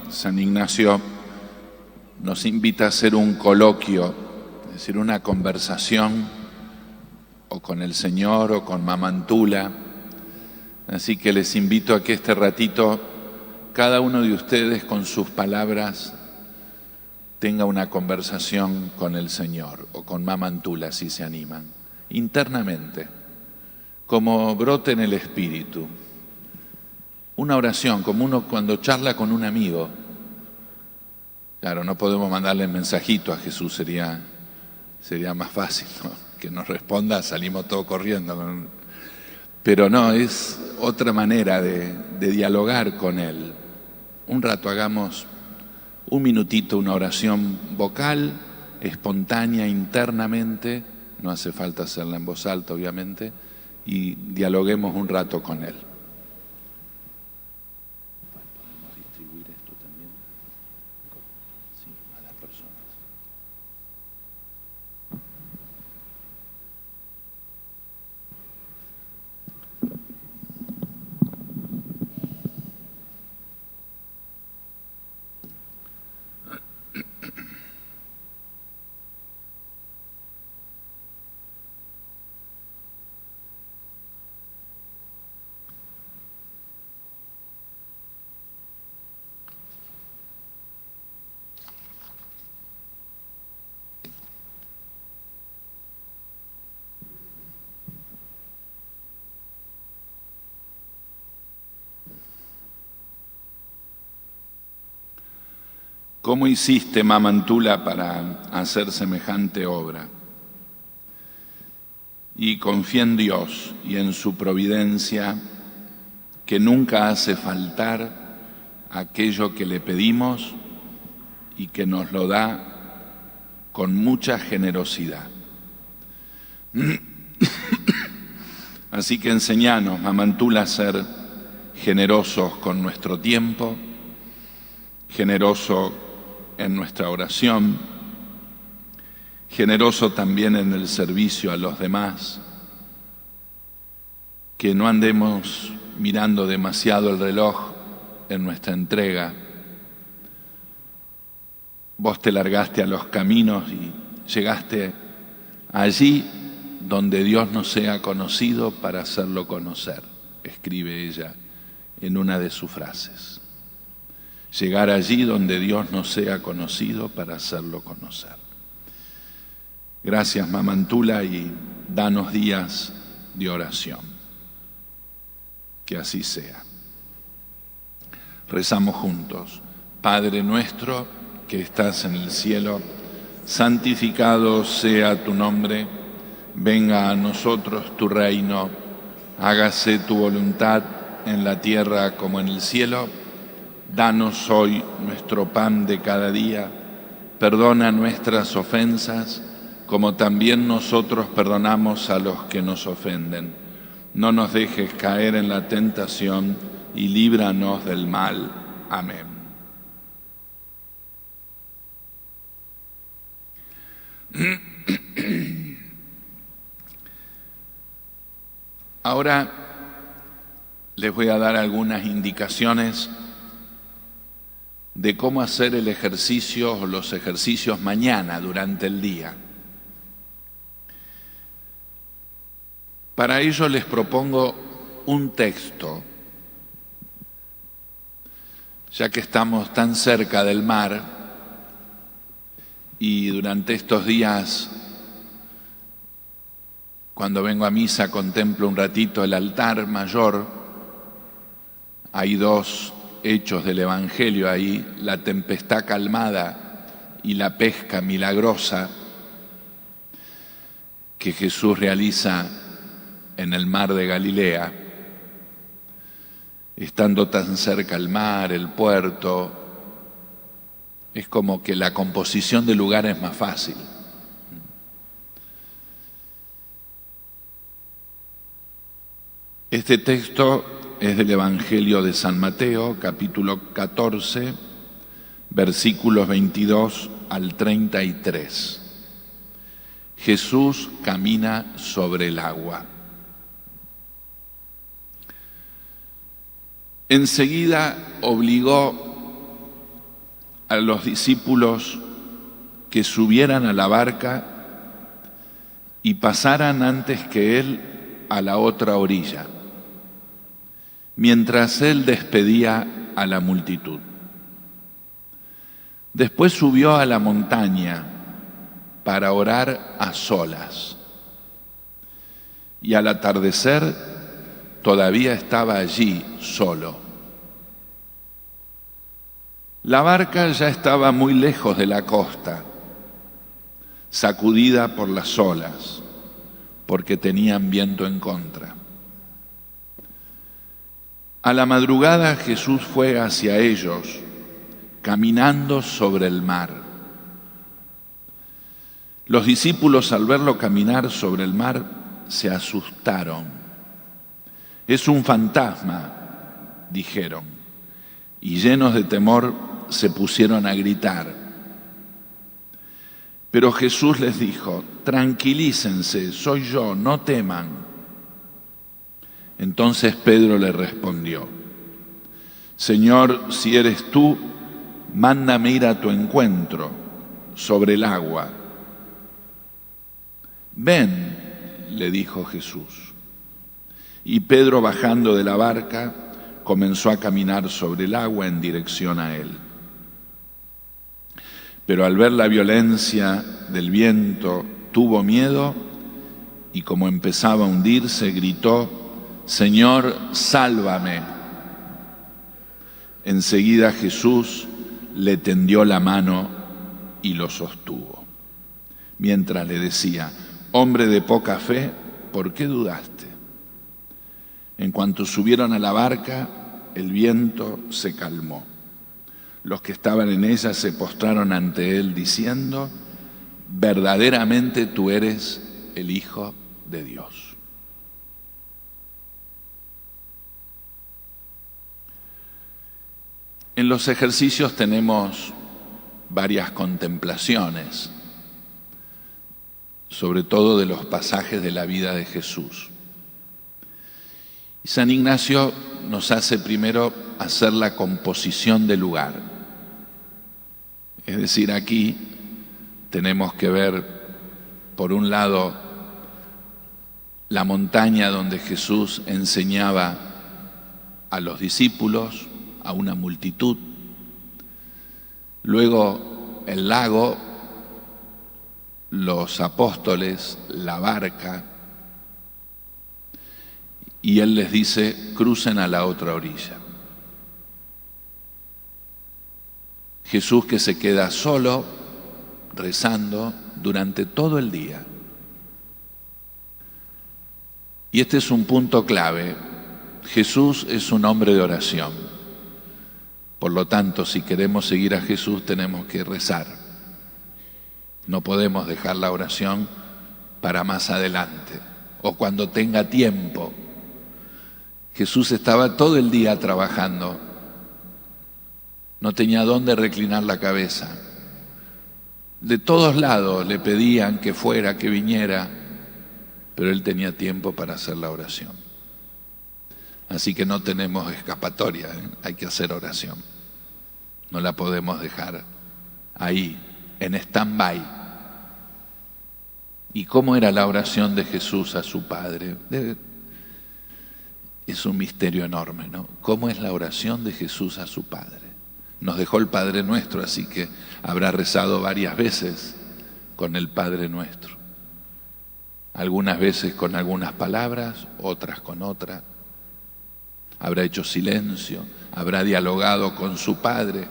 San Ignacio nos invita a hacer un coloquio, es decir, una conversación o con el Señor o con Mamantula. Así que les invito a que este ratito, cada uno de ustedes con sus palabras, tenga una conversación con el Señor o con Mamantula, si se animan, internamente, como brote en el espíritu. Una oración, como uno cuando charla con un amigo. Claro, no podemos mandarle mensajito a Jesús, sería más fácil, ¿no? Que nos responda, salimos todos corriendo. Pero no, es otra manera de dialogar con Él. Un rato hagamos un minutito, una oración vocal, espontánea, internamente, no hace falta hacerla en voz alta, obviamente, y dialoguemos un rato con Él. ¿Podemos distribuir esto también? Sí, a las personas. ¿Cómo hiciste, Mamantula, para hacer semejante obra? Y confía en Dios y en su providencia, que nunca hace faltar aquello que le pedimos y que nos lo da con mucha generosidad. Así que enseñanos, Mamantula, a ser generosos con nuestro tiempo, generoso en nuestra oración, generoso también en el servicio a los demás, que no andemos mirando demasiado el reloj en nuestra entrega. Vos te largaste a los caminos y llegaste allí donde Dios no sea conocido para hacerlo conocer, escribe ella en una de sus frases. Llegar allí donde Dios no sea conocido para hacerlo conocer. Gracias, Mamantula, y danos días de oración. Que así sea. Rezamos juntos. Padre nuestro que estás en el cielo, santificado sea tu nombre, venga a nosotros tu reino, hágase tu voluntad en la tierra como en el cielo. Danos hoy nuestro pan de cada día, perdona nuestras ofensas, como también nosotros perdonamos a los que nos ofenden. No nos dejes caer en la tentación y líbranos del mal. Amén. Ahora les voy a dar algunas indicaciones de cómo hacer el ejercicio o los ejercicios mañana durante el día. Para ello les propongo un texto, ya que estamos tan cerca del mar y durante estos días, cuando vengo a misa, contemplo un ratito el altar mayor. Hay dos hechos del Evangelio ahí, la tempestad calmada y la pesca milagrosa que Jesús realiza en el mar de Galilea. Estando tan cerca el mar, el puerto, es como que la composición del lugar es más fácil. Este texto es del Evangelio de San Mateo, capítulo 14, versículos 22 al 33. Jesús camina sobre el agua. Enseguida obligó a los discípulos que subieran a la barca y pasaran antes que él a la otra orilla, mientras él despedía a la multitud. Después subió a la montaña para orar a solas, y al atardecer todavía estaba allí solo. La barca ya estaba muy lejos de la costa, sacudida por las olas, porque tenían viento en contra. A la madrugada Jesús fue hacia ellos, caminando sobre el mar. Los discípulos, al verlo caminar sobre el mar, se asustaron. «Es un fantasma», dijeron, y llenos de temor se pusieron a gritar. Pero Jesús les dijo: «Tranquilícense, soy yo, no teman». Entonces Pedro le respondió: «Señor, si eres tú, mándame ir a tu encuentro sobre el agua». «Ven», le dijo Jesús. Y Pedro, bajando de la barca, comenzó a caminar sobre el agua en dirección a él. Pero al ver la violencia del viento, tuvo miedo y, como empezaba a hundirse, gritó: «Señor, sálvame». Enseguida Jesús le tendió la mano y lo sostuvo, mientras le decía: «Hombre de poca fe, ¿por qué dudaste?». En cuanto subieron a la barca, el viento se calmó. Los que estaban en ella se postraron ante él diciendo: «Verdaderamente tú eres el Hijo de Dios». En los ejercicios tenemos varias contemplaciones, sobre todo de los pasajes de la vida de Jesús. Y San Ignacio nos hace primero hacer la composición del lugar. Es decir, aquí tenemos que ver, por un lado, la montaña donde Jesús enseñaba a los discípulos, a una multitud. Luego el lago, los apóstoles, la barca, y él les dice: crucen a la otra orilla. Jesús, que se queda solo rezando durante todo el día. Y este es un punto clave. Jesús es un hombre de oración. Por lo tanto, si queremos seguir a Jesús, tenemos que rezar. No podemos dejar la oración para más adelante o cuando tenga tiempo. Jesús estaba todo el día trabajando. No tenía dónde reclinar la cabeza. De todos lados le pedían que fuera, que viniera, pero él tenía tiempo para hacer la oración. Así que no tenemos escapatoria, hay que hacer oración. No la podemos dejar ahí, en stand-by. ¿Y cómo era la oración de Jesús a su Padre? Es un misterio enorme, ¿no? ¿Cómo es la oración de Jesús a su Padre? Nos dejó el Padre Nuestro, así que habrá rezado varias veces con el Padre Nuestro. Algunas veces con algunas palabras, otras con otras. Habrá hecho silencio, habrá dialogado con su Padre,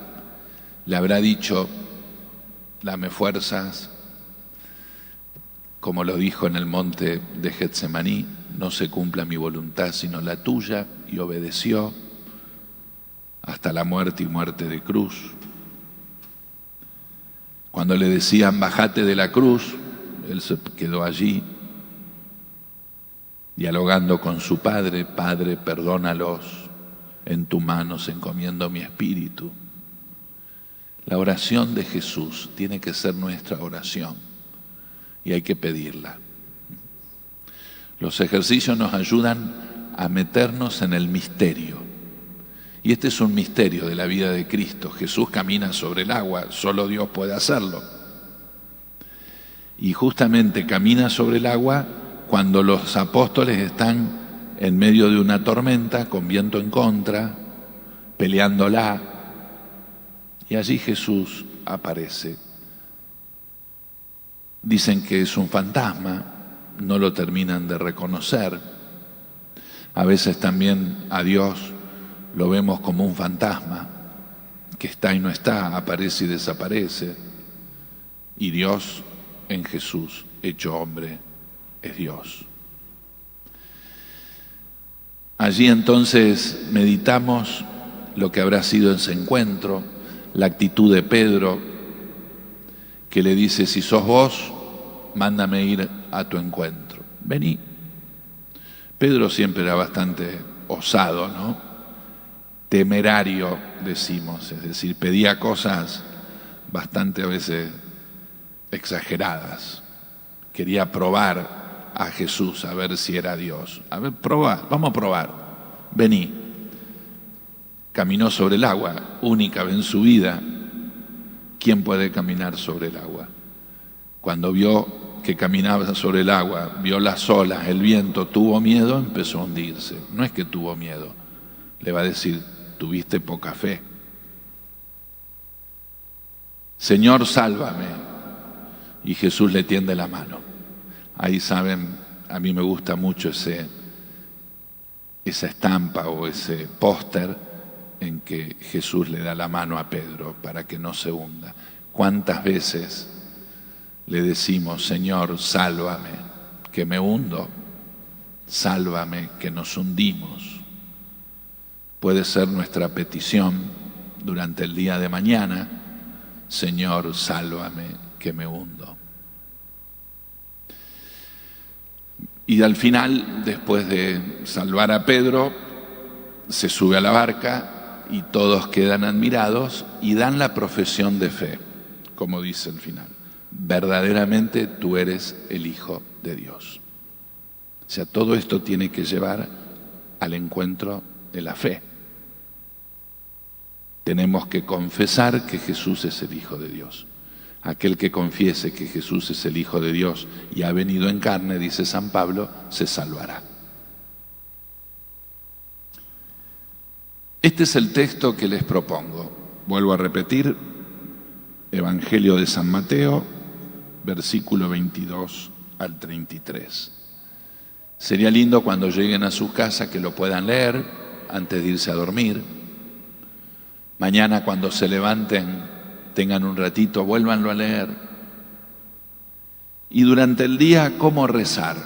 le habrá dicho: dame fuerzas, como lo dijo en el monte de Getsemaní: no se cumpla mi voluntad sino la tuya, y obedeció hasta la muerte y muerte de cruz. Cuando le decían: bájate de la cruz, él se quedó allí dialogando con su Padre: Padre, perdónalos, en tu mano encomiendo mi espíritu. La oración de Jesús tiene que ser nuestra oración y hay que pedirla. Los ejercicios nos ayudan a meternos en el misterio Y este es un misterio de la vida de Cristo. Jesús camina sobre el agua, solo Dios puede hacerlo. Y justamente camina sobre el agua cuando los apóstoles están en medio de una tormenta, con viento en contra, peleándola. Y allí Jesús aparece. Dicen que es un fantasma, no lo terminan de reconocer. A veces también a Dios lo vemos como un fantasma, que está y no está, aparece y desaparece. Y Dios en Jesús, hecho hombre, es Dios. Allí entonces meditamos lo que habrá sido ese encuentro, la actitud de Pedro, que le dice: si sos vos, mándame ir a tu encuentro. Vení. Pedro siempre era bastante osado, ¿no? Temerario, decimos, es decir, pedía cosas bastante a veces exageradas. Quería probar a Jesús, a ver si era Dios. A ver, probá, vamos a probar. Vení. Caminó sobre el agua, única vez en su vida. ¿Quién puede caminar sobre el agua? Cuando vio que caminaba sobre el agua, vio las olas, el viento, tuvo miedo, empezó a hundirse. No es que tuvo miedo, le va a decir: tuviste poca fe. Señor, sálvame. Y Jesús le tiende la mano. Ahí saben, a mí me gusta mucho esa estampa o ese póster en que Jesús le da la mano a Pedro para que no se hunda. ¿Cuántas veces le decimos: Señor, sálvame, que me hundo? Sálvame, que nos hundimos. Puede ser nuestra petición durante el día de mañana: Señor, sálvame, que me hundo. Y al final, después de salvar a Pedro, se sube a la barca y todos quedan admirados y dan la profesión de fe, como dice el final: verdaderamente tú eres el Hijo de Dios. O sea, todo esto tiene que llevar al encuentro de la fe. Tenemos que confesar que Jesús es el Hijo de Dios. Aquel que confiese que Jesús es el Hijo de Dios y ha venido en carne, dice San Pablo, se salvará. Este es el texto que les propongo. Vuelvo a repetir: Evangelio de San Mateo, versículo 22 al 33. Sería lindo cuando lleguen a su casa que lo puedan leer antes de irse a dormir. Mañana cuando se levanten, tengan un ratito, vuélvanlo a leer. Y durante el día, ¿cómo rezar?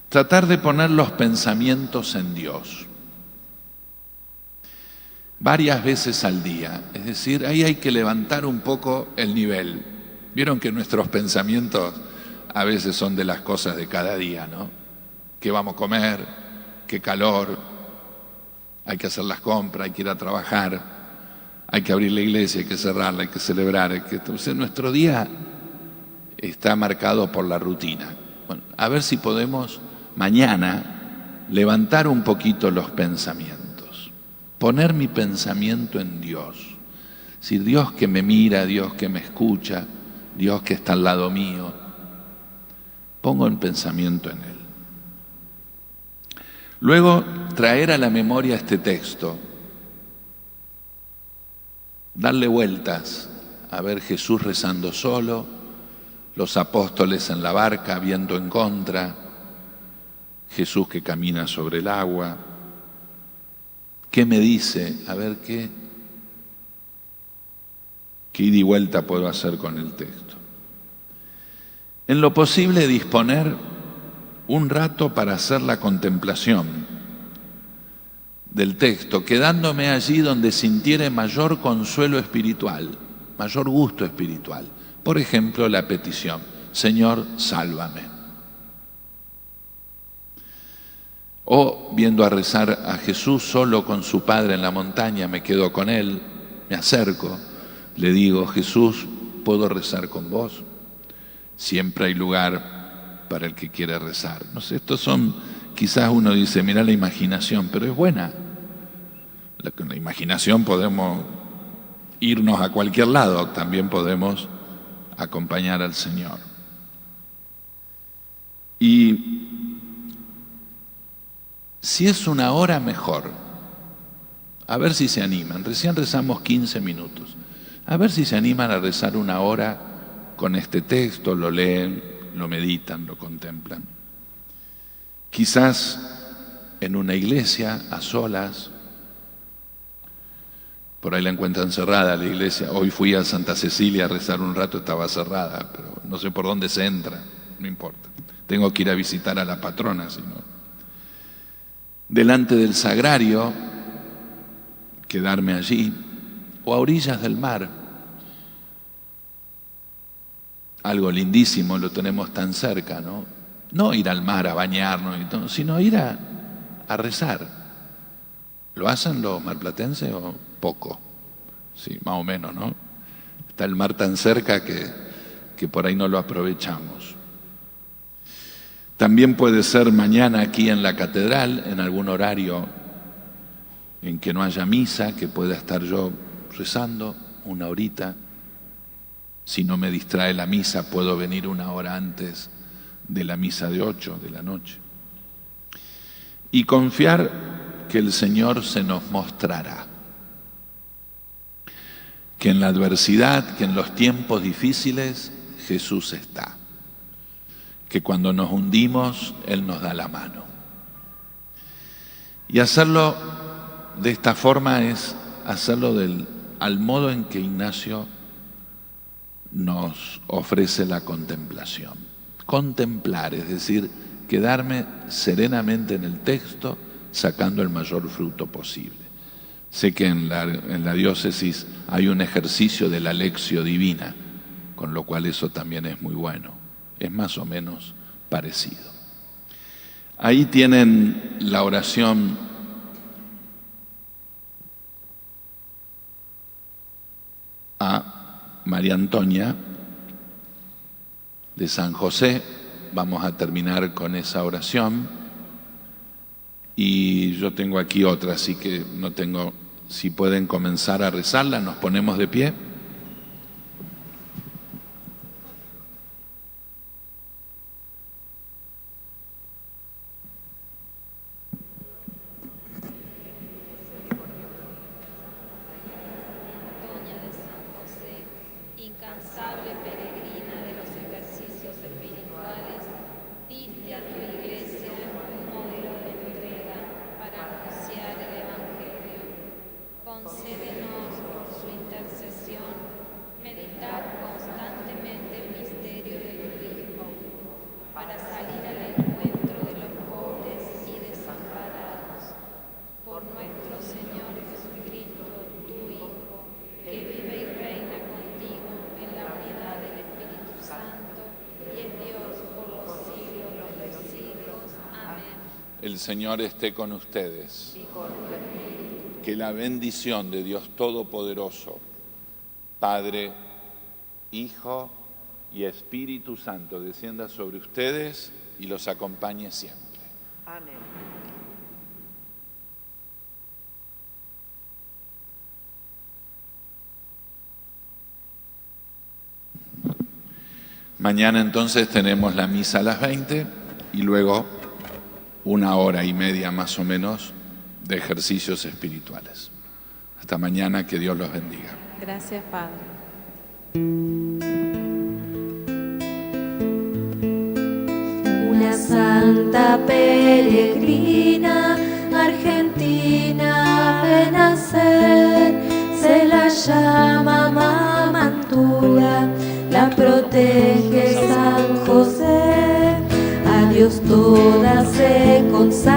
Tratar de poner los pensamientos en Dios. Varias veces al día. Es decir, ahí hay que levantar un poco el nivel. Vieron que nuestros pensamientos a veces son de las cosas de cada día, ¿no? ¿Qué vamos a comer? ¿Qué calor? Hay que hacer las compras, hay que ir a trabajar, hay que abrir la iglesia, hay que cerrarla, hay que celebrar. Entonces nuestro día está marcado por la rutina. Bueno, a ver si podemos mañana levantar un poquito los pensamientos, poner mi pensamiento en Dios. Es decir, Dios que me mira, Dios que me escucha, Dios que está al lado mío. Pongo el pensamiento en Él. Luego, traer a la memoria este texto, darle vueltas, a ver Jesús rezando solo, los apóstoles en la barca viendo en contra, Jesús que camina sobre el agua. ¿Qué me dice? A ver qué ida y vuelta puedo hacer con el texto. En lo posible, disponer un rato para hacer la contemplación del texto, quedándome allí donde sintiere mayor consuelo espiritual, mayor gusto espiritual. Por ejemplo, la petición: Señor, sálvame. O viendo a rezar a Jesús solo con su Padre en la montaña, me quedo con Él, me acerco, le digo: Jesús, ¿puedo rezar con vos? Siempre hay lugar para el que quiere rezar. No sé, estos son, quizás uno dice, mira la imaginación, pero es buena. Con la imaginación podemos irnos a cualquier lado, también podemos acompañar al Señor. Y si es una hora, mejor. A ver si se animan. Recién rezamos 15 minutos. A ver si se animan a rezar una hora con este texto, lo leen, lo meditan, lo contemplan. Quizás en una iglesia, a solas. Por ahí la encuentran cerrada la iglesia. Hoy fui a Santa Cecilia a rezar un rato, estaba cerrada, pero no sé por dónde se entra, no importa. Tengo que ir a visitar a la patrona, si no. Delante del sagrario, quedarme allí, o a orillas del mar. Algo lindísimo, lo tenemos tan cerca, ¿no? No ir al mar a bañarnos, y todo, sino ir a rezar. ¿Lo hacen los marplatenses o poco? Sí, más o menos, ¿no? Está el mar tan cerca que por ahí no lo aprovechamos. También puede ser mañana aquí en la catedral, en algún horario en que no haya misa, que pueda estar yo rezando una horita. Si no me distrae la misa, puedo venir una hora antes de la misa de 8 de la noche. Y confiar que el Señor se nos mostrará. Que en la adversidad, que en los tiempos difíciles, Jesús está. Que cuando nos hundimos, Él nos da la mano. Y hacerlo de esta forma es hacerlo al modo en que Ignacio nos ofrece la contemplación. Contemplar, es decir, quedarme serenamente en el texto, sacando el mayor fruto posible. Sé que en la diócesis hay un ejercicio de la lección divina, con lo cual eso también es muy bueno. Es más o menos parecido. Ahí tienen la oración a María Antonia de San José. Vamos a terminar con esa oración. Y yo tengo aquí otra, así que no tengo, si pueden comenzar a rezarla, nos ponemos de pie. Incansable peregrina de los ejercicios espirituales, diste a tu iglesia un modelo de entrega para anunciar el Evangelio. Concédenos por su intercesión meditar constantemente el misterio de tu Hijo, para salir al encuentro de los pobres y desamparados. Por nuestro Señor Jesucristo, tu Hijo, que vive y reina contigo en la unidad del Espíritu Santo, y es Dios por los siglos de los siglos. Amén. El Señor esté con ustedes. Que la bendición de Dios Todopoderoso, Padre, Hijo y Espíritu Santo, descienda sobre ustedes y los acompañe siempre. Amén. Mañana entonces tenemos la misa a las 20 y luego 1 hora y media más o menos de ejercicios espirituales. Hasta mañana, que Dios los bendiga. Gracias, Padre. Una santa peregrina argentina de nacer, se la llama Mamantula, la protege San José, a Dios toda se consagra.